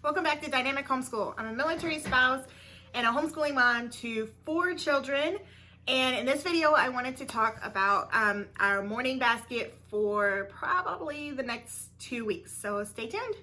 Welcome back to Dynamic Homeschool. I'm a military spouse and a homeschooling mom to 4 children. And in this video, I wanted to talk about our morning basket for probably the next 2 weeks. So stay tuned.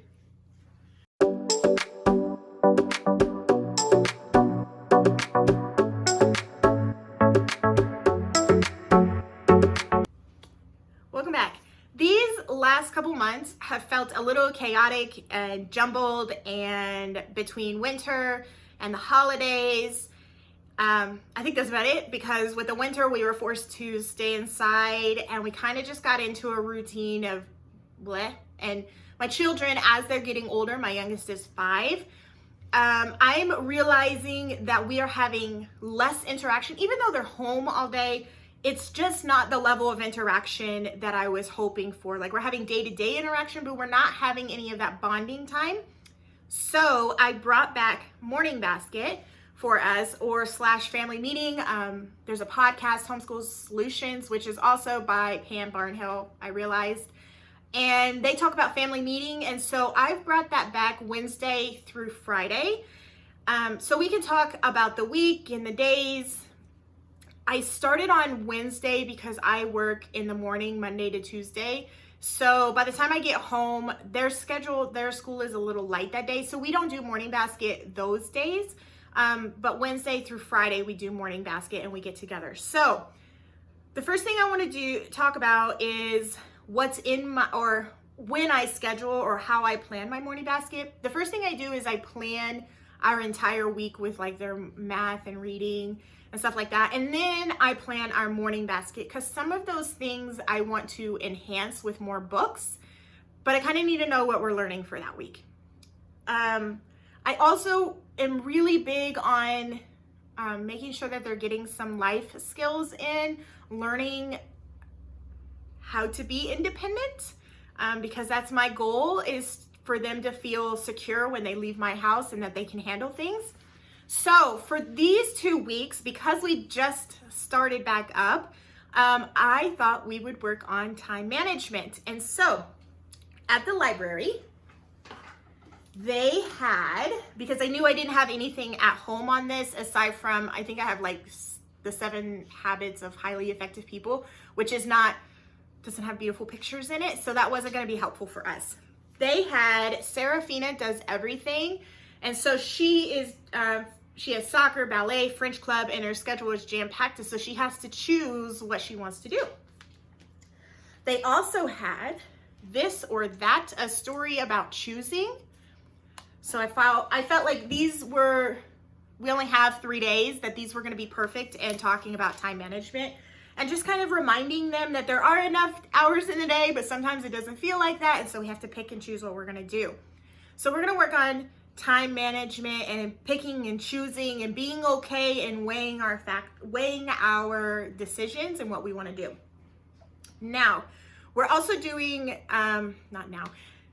Welcome back. These last couple months have felt a little chaotic and jumbled, and between winter and the holidays, I think that's about it, because with the winter we were forced to stay inside and we kind of just got into a routine of bleh. And my children, as they're getting older, my youngest is 5, I'm realizing that we are having less interaction. Even though they're home all day, it's just not the level of interaction that I was hoping for. Like, we're having day-to-day interaction, but we're not having any of that bonding time. So I brought back Morning Basket for us, or / family meeting. There's a podcast, Homeschool Solutions, which is also by Pam Barnhill, I realized. And they talk about family meeting. And so I've brought that back Wednesday through Friday. So we can talk about the week and the days. I started on Wednesday because I work in the morning, Monday to Tuesday. So by the time I get home, their school is a little light that day. So we don't do Morning Basket those days. But Wednesday through Friday, we do Morning Basket and we get together. So the first thing I want to talk about is what's in my, or when I schedule or how I plan my Morning Basket. The first thing I do is I plan our entire week with like their math and reading and stuff like that. And then I plan our Morning Basket, because some of those things I want to enhance with more books, but I kind of need to know what we're learning for that week. I also am really big on making sure that they're getting some life skills in, learning how to be independent, because that's my goal, is for them to feel secure when they leave my house and that they can handle things. So for these 2 weeks, because we just started back up, I thought we would work on time management. And so at the library, they had, because I knew I didn't have anything at home on this aside from, I think I have like the 7 habits of highly effective people, which doesn't have beautiful pictures in it. So that wasn't going to be helpful for us. They had Serafina Does Everything. And so she has soccer, ballet, French club, and her schedule is jam-packed, so she has to choose what she wants to do. They also had This or That, a story about choosing. So I felt like we only have 3 days, that these were going to be perfect, and talking about time management and just kind of reminding them that there are enough hours in the day, but sometimes it doesn't feel like that. And so we have to pick and choose what we're going to do. So we're going to work on time management and picking and choosing and being okay and weighing our decisions and what we want to do. Now, we're also doing,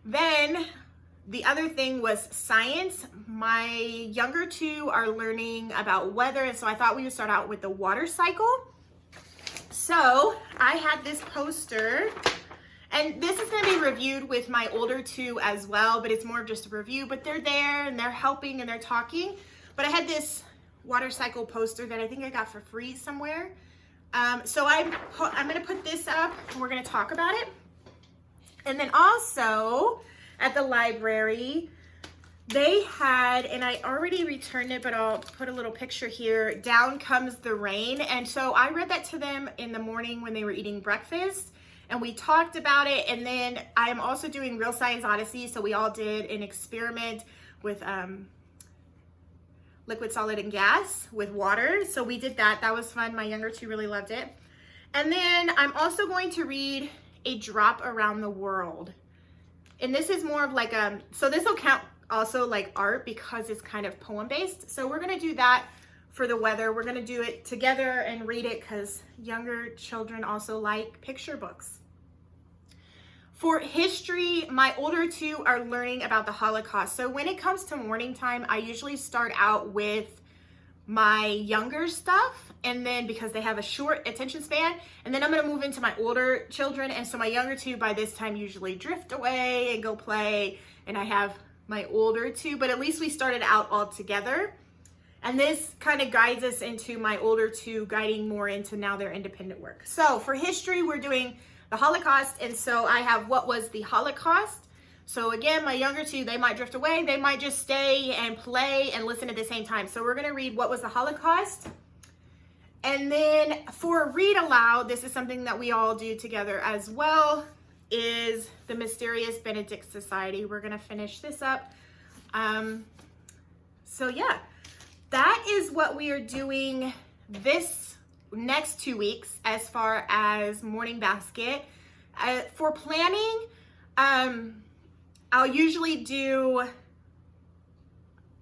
then the other thing was science. My younger 2 are learning about weather, and so I thought we would start out with the water cycle. So I had this poster, and this is going to be reviewed with my older 2 as well, but it's more of just a review. But they're there and they're helping and they're talking. But I had this water cycle poster that I think I got for free somewhere. So I'm going to put this up and we're going to talk about it. And then also at the library, they had, and I already returned it, but I'll put a little picture here, Down Comes the Rain. And so I read that to them in the morning when they were eating breakfast, and we talked about it. And then I'm also doing Real Science Odyssey. So we all did an experiment with liquid, solid, and gas with water. So we did that. That was fun. My younger 2 really loved it. And then I'm also going to read A Drop Around the World. And this is more of like so this will count also like art, because it's kind of poem based. So we're going to do that for the weather. We're going to do it together and read it, because younger children also like picture books. For history, my older 2 are learning about the Holocaust. So when it comes to morning time, I usually start out with my younger stuff, and then because they have a short attention span, and then I'm going to move into my older children. And so my younger 2 by this time usually drift away and go play, and I have my older two, but at least we started out all together. And this kind of guides us into my older two guiding more into now their independent work. So for history, we're doing the Holocaust. And so I have what was the Holocaust. So again, my younger two, they might drift away. They might just stay and play and listen at the same time. So we're going to read what was the Holocaust. And then for read aloud, this is something that we all do together as well, is the Mysterious Benedict Society. We're going to finish this up. So yeah, that is what we are doing this next 2 weeks as far as morning basket. For planning, I'll usually do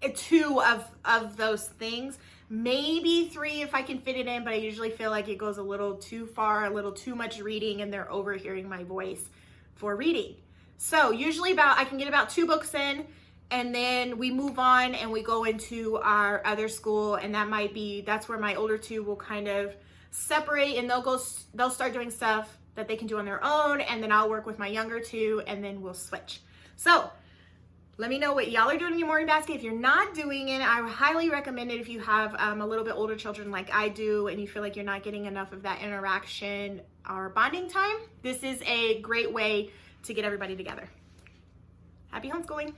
2 of those things, maybe 3 if I can fit it in, but I usually feel like it goes a little too far, a little too much reading, and they're overhearing my voice for reading. So usually I can get about 2 books in, and then we move on and we go into our other school, and that's where my older two will kind of separate, and they'll start doing stuff that they can do on their own, and then I'll work with my younger two, and then we'll switch. So let me know what y'all are doing in your morning basket. If you're not doing it, I highly recommend it if you have a little bit older children like I do, and you feel like you're not getting enough of that interaction or bonding time. This is a great way to get everybody together. Happy homeschooling.